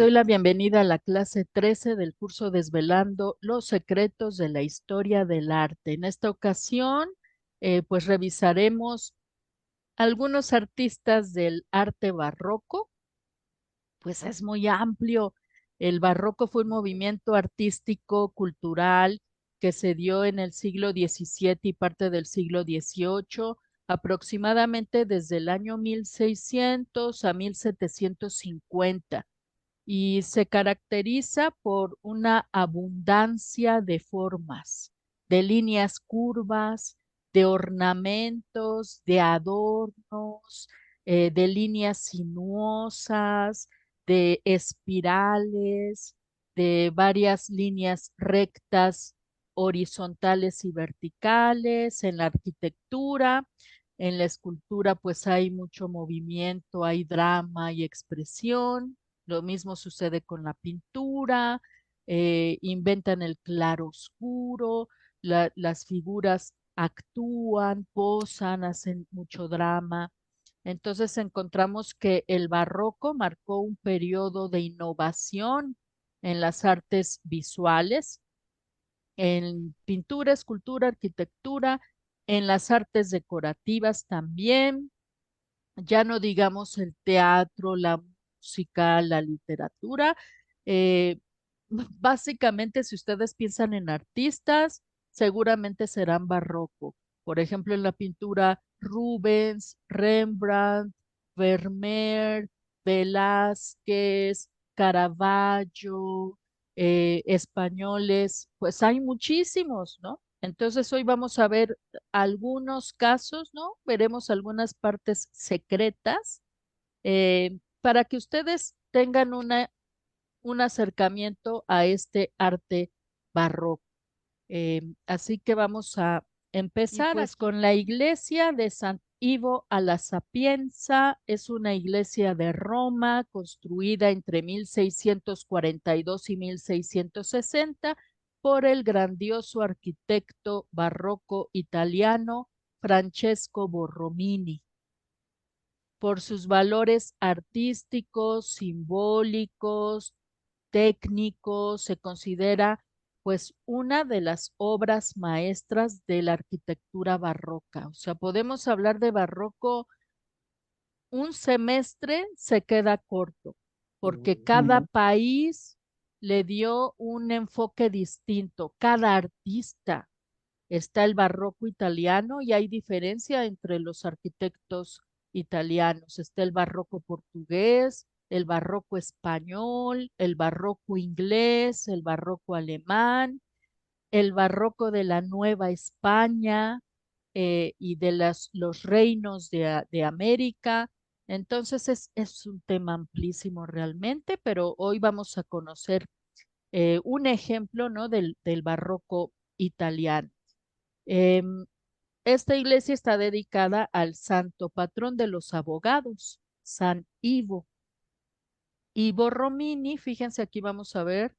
doy la bienvenida a la clase 13 del curso Desvelando los secretos de la historia del arte. En esta ocasión, pues revisaremos algunos artistas del arte barroco. Pues es muy amplio. El barroco fue un movimiento artístico, cultural, que se dio en el siglo XVII y parte del siglo XVIII, aproximadamente desde el año 1600 a 1750, y se caracteriza por una abundancia de formas, de líneas curvas, de ornamentos, de adornos, de líneas sinuosas, de espirales, de varias líneas rectas, horizontales y verticales. En la arquitectura, en la escultura, pues hay mucho movimiento, hay drama y expresión. Lo mismo sucede con la pintura. Inventan el claroscuro, las figuras actúan, posan, hacen mucho drama. Entonces encontramos que el barroco marcó un periodo de innovación en las artes visuales, en pintura, escultura, arquitectura, en las artes decorativas también. Ya no digamos el teatro, la música, la literatura. Eh, Básicamente, si ustedes piensan en artistas, seguramente serán barroco. Por ejemplo, en la pintura, Rubens, Rembrandt, Vermeer, Velázquez, Caravaggio, españoles, pues hay muchísimos, ¿no? Entonces hoy vamos a ver algunos casos, ¿no? Veremos algunas partes secretas, para que ustedes tengan un acercamiento a este arte barroco. Así que vamos a Y empezar pues, con la iglesia de San Ivo a la Sapienza. Es una iglesia de Roma construida entre 1642 y 1660 por el grandioso arquitecto barroco italiano Francesco Borromini. Por sus valores artísticos, simbólicos, técnicos, se considera pues una de las obras maestras de la arquitectura barroca. O sea, podemos hablar de barroco, un semestre se queda corto, porque cada ujú, país le dio un enfoque distinto, cada artista. Está el barroco italiano y hay diferencia entre los arquitectos italianos. Está el barroco portugués, el barroco español, el barroco inglés, el barroco alemán, el barroco de la Nueva España, y de los reinos de América. Entonces es un tema amplísimo realmente, pero hoy vamos a conocer un ejemplo, ¿no? Del barroco italiano. Em, Esta iglesia está dedicada al santo patrón de los abogados, San Ivo. Ivo Romini, fíjense, aquí vamos a ver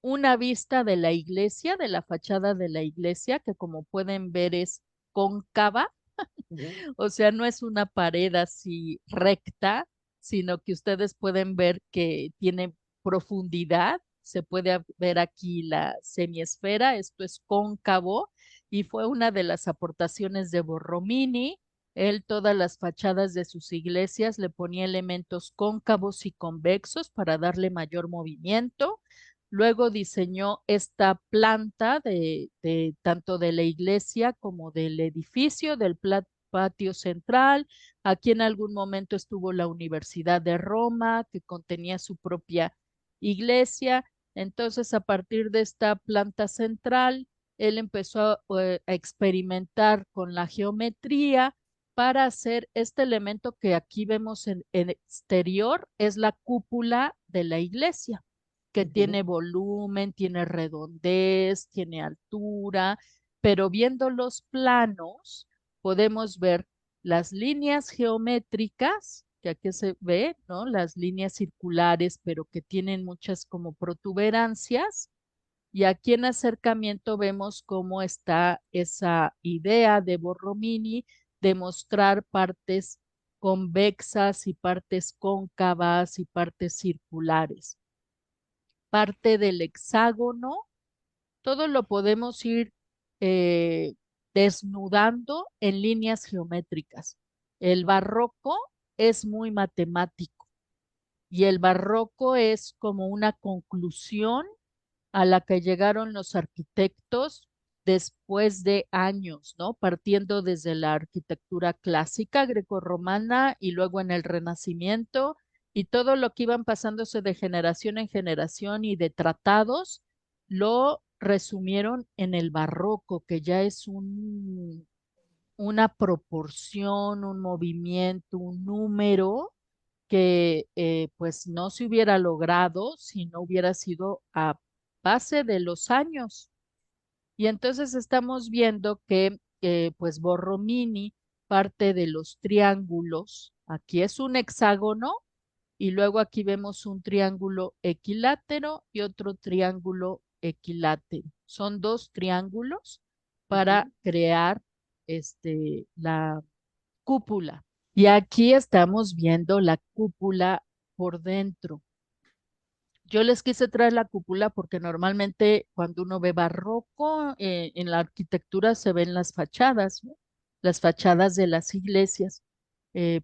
una vista de la iglesia, de la fachada de la iglesia, que como pueden ver es cóncava. ujú. O sea, no es una pared así recta, sino que ustedes pueden ver que tiene profundidad. Se puede ver aquí la semiesfera, esto es cóncavo, y fue una de las aportaciones de Borromini. Él todas las fachadas de sus iglesias le ponía elementos cóncavos y convexos para darle mayor movimiento. Luego diseñó esta planta de tanto de la iglesia como del edificio, del patio central. Aquí en algún momento estuvo la Universidad de Roma, que contenía su propia iglesia. Entonces, a partir de esta planta central, él empezó a experimentar con la geometría para hacer este elemento que aquí vemos en exterior, es la cúpula de la iglesia, que Ujú. tiene volumen, tiene redondez, tiene altura, pero viendo los planos podemos ver las líneas geométricas, que aquí se ve, ¿no? Las líneas circulares, pero que tienen muchas como protuberancias. Y aquí en acercamiento vemos cómo está esa idea de Borromini de mostrar partes convexas y partes cóncavas y partes circulares. Parte del hexágono, todo lo podemos ir eh, desnudando en líneas geométricas. El barroco es muy matemático y el barroco es como una conclusión a la que llegaron los arquitectos después de años, ¿no? Partiendo desde la arquitectura clásica grecorromana y luego en el Renacimiento y todo lo que iban pasándose de generación en generación y de tratados, lo resumieron en el barroco, que ya es una proporción, un movimiento, un número que pues no se hubiera logrado si no hubiera sido a base de los años. Y entonces estamos viendo que pues Borromini parte de los triángulos. Aquí es un hexágono y luego aquí vemos un triángulo equilátero y otro triángulo equilátero. Son dos triángulos para crear la cúpula. Y aquí estamos viendo la cúpula por dentro. Yo les quise traer la cúpula porque normalmente cuando uno ve barroco en la arquitectura se ven las fachadas, ¿no? Las fachadas de las iglesias,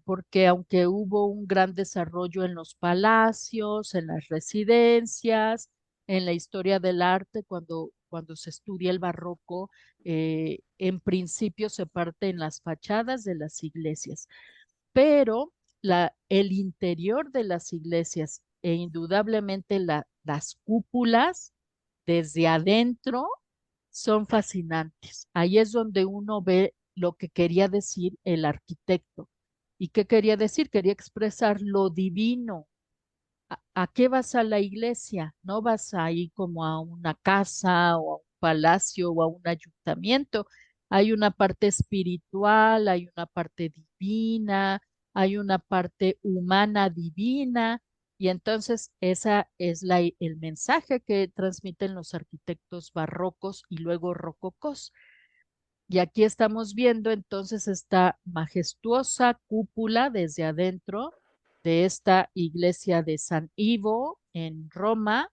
porque aunque hubo un gran desarrollo en los palacios, en las residencias, en la historia del arte, cuando se estudia el barroco, en principio se parte en las fachadas de las iglesias, pero el interior de las iglesias e indudablemente las cúpulas desde adentro son fascinantes. Ahí es donde uno ve lo que quería decir el arquitecto. ¿Y qué quería decir? Quería expresar lo divino. ¿A qué vas a la iglesia? No vas ahí como a una casa o a un palacio o a un ayuntamiento. Hay una parte espiritual, hay una parte divina, hay una parte humana divina. Y entonces esa es el mensaje que transmiten los arquitectos barrocos y luego rococós. Y aquí estamos viendo entonces esta majestuosa cúpula desde adentro de esta iglesia de San Ivo en Roma,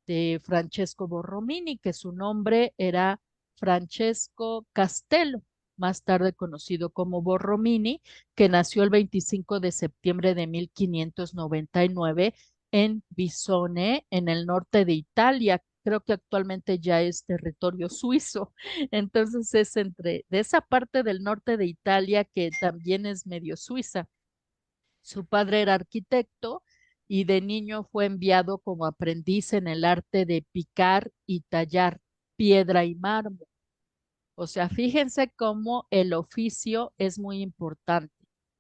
de Francesco Borromini, que su nombre era Francesco Castello, más tarde conocido como Borromini, que nació el 25 de septiembre de 1599 en Bisone, en el norte de Italia. Creo que actualmente ya es territorio suizo. Entonces es de esa parte del norte de Italia que también es medio suiza. Su padre era arquitecto y de niño fue enviado como aprendiz en el arte de picar y tallar piedra y mármol. O sea, fíjense cómo el oficio es muy importante.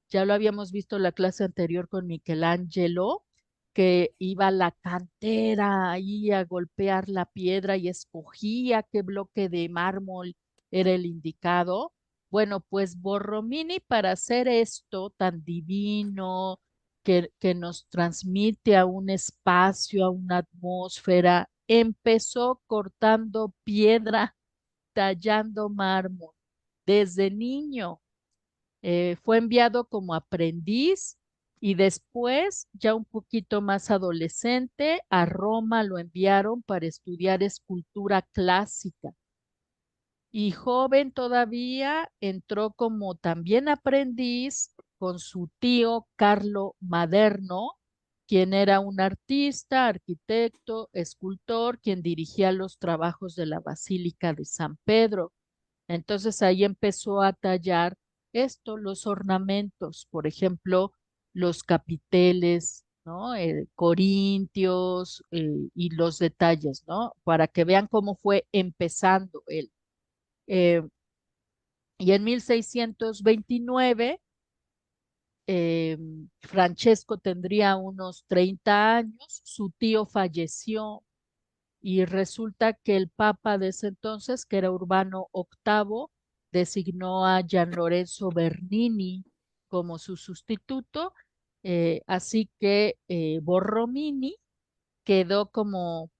Ya lo habíamos visto en la clase anterior con Michelangelo, que iba a la cantera ahí a golpear la piedra y escogía qué bloque de mármol era el indicado. Bueno, pues Borromini para hacer esto tan divino, que nos transmite a un espacio, a una atmósfera, empezó cortando piedra, tallando mármol. Desde niño fue enviado como aprendiz y después, ya un poquito más adolescente, a Roma lo enviaron para estudiar escultura clásica. Y joven todavía entró como también aprendiz con su tío Carlo Maderno, quien era un artista, arquitecto, escultor, quien dirigía los trabajos de la Basílica de San Pedro. Entonces ahí empezó a tallar esto, los ornamentos, por ejemplo, los capiteles, ¿no? Corintios y los detalles, ¿no? Para que vean cómo fue empezando él. Eh, y en 1629, eh, Francesco tendría unos 30 años, su tío falleció y resulta que el papa de ese entonces, que era Urbano VIII, designó a Gian Lorenzo Bernini como su sustituto, así que Borromini quedó como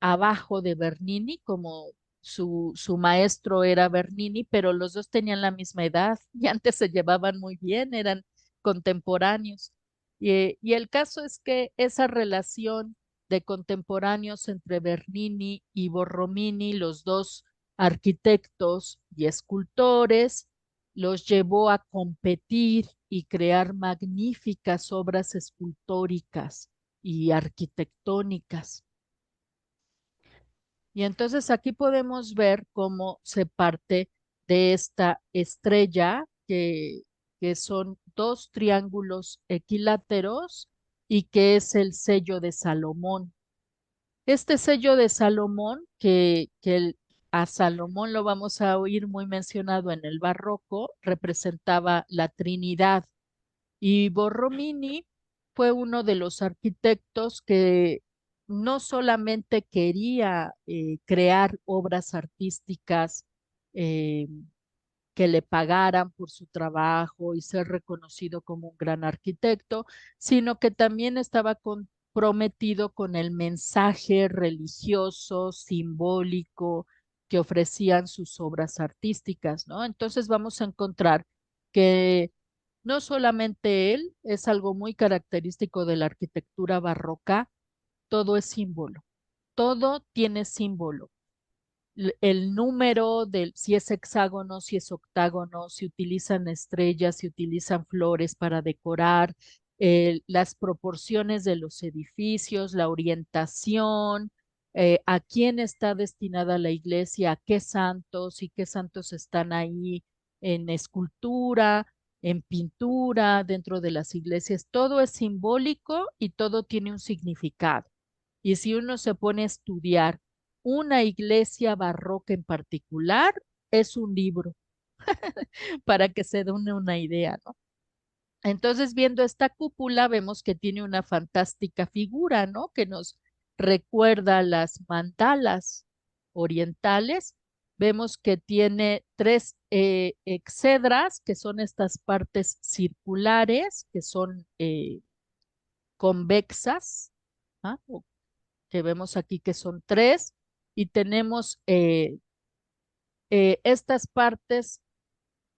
abajo de Bernini, como su maestro era Bernini, pero los dos tenían la misma edad y antes se llevaban muy bien, eran contemporáneos. Y el caso es que esa relación de contemporáneos entre Bernini y Borromini, los dos arquitectos y escultores, los llevó a competir y crear magníficas obras escultóricas y arquitectónicas. Y entonces aquí podemos ver cómo se parte de esta estrella que son dos triángulos equiláteros y que es el sello de Salomón. Este sello de Salomón, a Salomón lo vamos a oír muy mencionado en el barroco, representaba la Trinidad. Y Borromini fue uno de los arquitectos que no solamente quería crear obras artísticas eh, que le pagaran por su trabajo y ser reconocido como un gran arquitecto, sino que también estaba comprometido con el mensaje religioso, simbólico que ofrecían sus obras artísticas, ¿no? Entonces vamos a encontrar que no solamente él, es algo muy característico de la arquitectura barroca, todo es símbolo, todo tiene símbolo. El número del, si es hexágono, si es octágono, si utilizan estrellas, si utilizan flores para decorar, las proporciones de los edificios, la orientación, a quién está destinada la iglesia, a qué santos y qué santos están ahí en escultura, en pintura, dentro de las iglesias. Todo es simbólico y todo tiene un significado. Y si uno se pone a estudiar una iglesia barroca en particular, es un libro para que se den una idea, ¿no? Entonces, viendo esta cúpula, vemos que tiene una fantástica figura, ¿no? Que nos recuerda las mandalas orientales. Vemos que tiene tres exedras, que son estas partes circulares, que son convexas, ¿ah? Que vemos aquí que son tres, y tenemos estas partes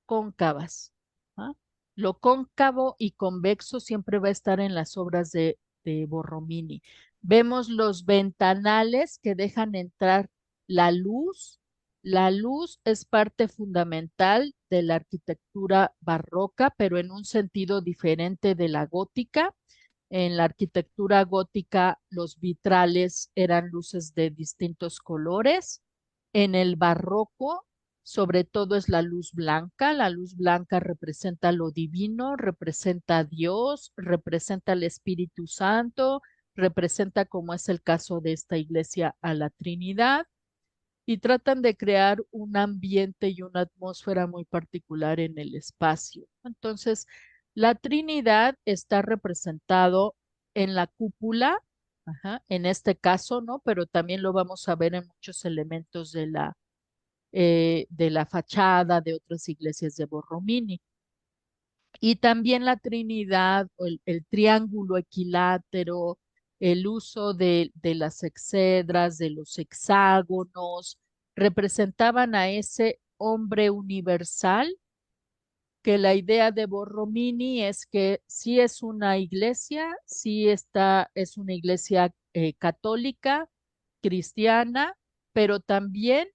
cóncavas. ¿Ah? Lo cóncavo y convexo siempre va a estar en las obras de Borromini. Vemos los ventanales que dejan entrar la luz. La luz es parte fundamental de la arquitectura barroca, pero en un sentido diferente de la gótica. En la arquitectura gótica, los vitrales eran luces de distintos colores. En el barroco, sobre todo es la luz blanca. La luz blanca representa lo divino, representa a Dios, representa al Espíritu Santo, representa, como es el caso de esta iglesia, a la Trinidad, y tratan de crear un ambiente y una atmósfera muy particular en el espacio. Entonces, la Trinidad está representado en la cúpula, ajá, en este caso, ¿no? Pero también lo vamos a ver en muchos elementos de la fachada de otras iglesias de Borromini. Y también la Trinidad, o el triángulo equilátero, el uso de las exedras, de los hexágonos, representaban a ese hombre universal, que la idea de Borromini es que sí es una iglesia, sí está, es una iglesia católica, cristiana, pero también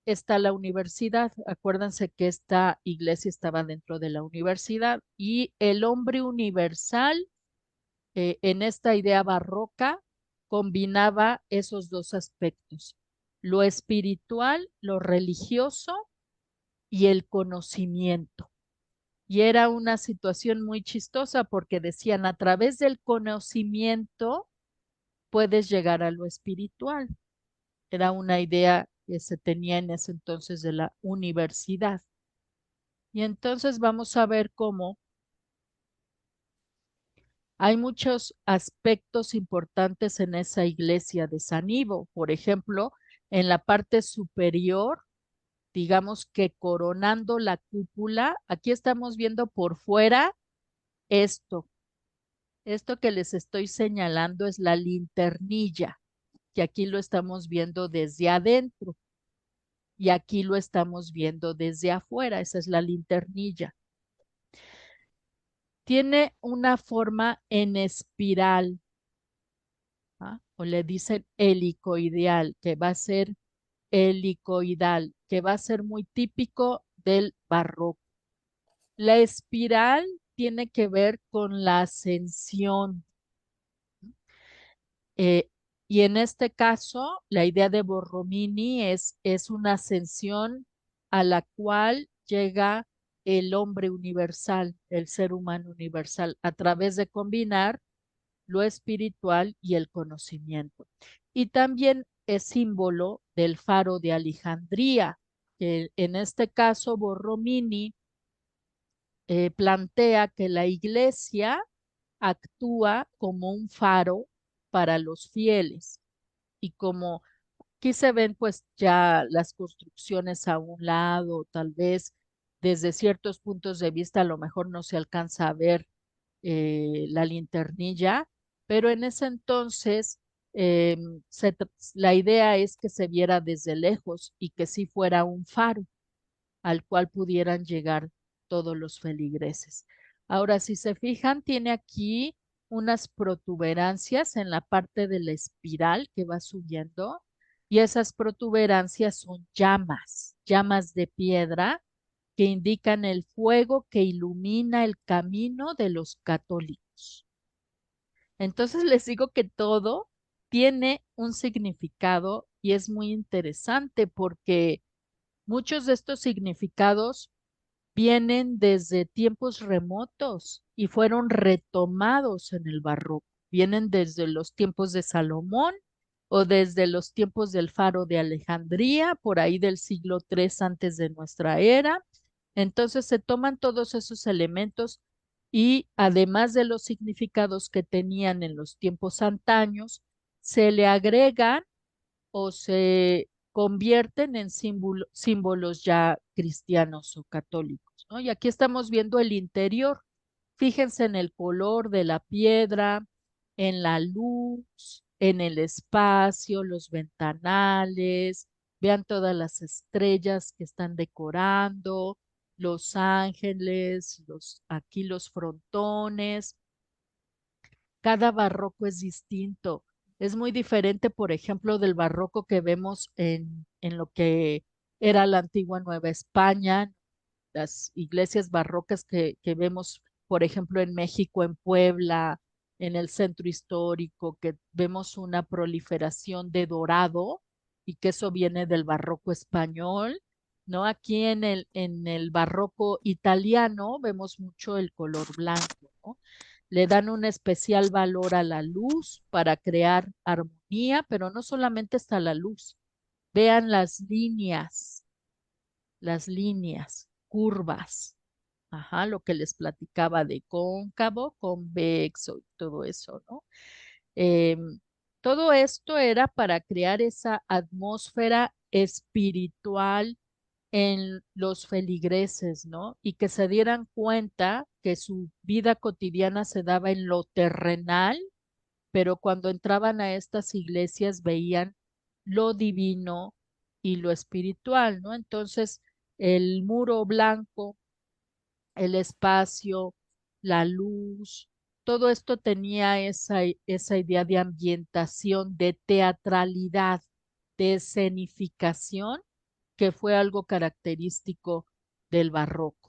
está la universidad. Acuérdense que esta iglesia estaba dentro de la universidad y el hombre universal en esta idea barroca combinaba esos dos aspectos, lo espiritual, lo religioso y el conocimiento. Y era una situación muy chistosa porque decían, a través del conocimiento puedes llegar a lo espiritual. Era una idea que se tenía en ese entonces de la universidad. Y entonces vamos a ver cómo hay muchos aspectos importantes en esa iglesia de San Ivo. Por ejemplo, en la parte superior, digamos que coronando la cúpula, aquí estamos viendo por fuera esto. Esto que les estoy señalando es la linternilla, que aquí lo estamos viendo desde adentro y aquí lo estamos viendo desde afuera. Esa es la linternilla. Tiene una forma en espiral, ¿ah? O le dicen helicoidal, que va a ser helicoidal, que va a ser muy típico del barroco. La espiral tiene que ver con la ascensión. eh, y en este caso, la idea de Borromini es una ascensión a la cual llega el hombre universal, el ser humano universal, a través de combinar lo espiritual y el conocimiento. Y también es símbolo del faro de Alejandría, que en este caso Borromini plantea que la iglesia actúa como un faro para los fieles y como aquí se ven pues ya las construcciones a un lado, tal vez desde ciertos puntos de vista a lo mejor no se alcanza a ver la linternilla, pero en ese entonces eh, la idea es que se viera desde lejos y que sí fuera un faro al cual pudieran llegar todos los feligreses. Ahora, si se fijan, tiene aquí unas protuberancias en la parte de la espiral que va subiendo y esas protuberancias son llamas, llamas de piedra que indican el fuego que ilumina el camino de los católicos. Entonces les digo que todo tiene un significado y es muy interesante porque muchos de estos significados vienen desde tiempos remotos y fueron retomados en el barroco. Vienen desde los tiempos de Salomón o desde los tiempos del Faro de Alejandría, por ahí del siglo III antes de nuestra era. Entonces se toman todos esos elementos y además de los significados que tenían en los tiempos antaños, se le agregan o se convierten en símbolos ya cristianos o católicos, ¿no? Y aquí estamos viendo el interior. Fíjense en el color de la piedra, en la luz, en el espacio, los ventanales, vean todas las estrellas que están decorando, los ángeles, aquí los frontones. Cada barroco es distinto. Es muy diferente, por ejemplo, del barroco que vemos en lo que era la antigua Nueva España, las iglesias barrocas que vemos, por ejemplo, en México, en Puebla, en el centro histórico, que vemos una proliferación de dorado y que eso viene del barroco español, ¿no? Aquí en el barroco italiano vemos mucho el color blanco, ¿no? Le dan un especial valor a la luz para crear armonía, pero no solamente está la luz. Vean las líneas, curvas. Ajá, lo que les platicaba de cóncavo, convexo y todo eso, ¿no? Em, Todo esto era para crear esa atmósfera espiritual en los feligreses, ¿no? Y que se dieran cuenta que su vida cotidiana se daba en lo terrenal, pero cuando entraban a estas iglesias veían lo divino y lo espiritual, ¿no? Entonces, el muro blanco, el espacio, la luz, todo esto tenía esa idea de ambientación, de teatralidad, de escenificación, que fue algo característico del barroco.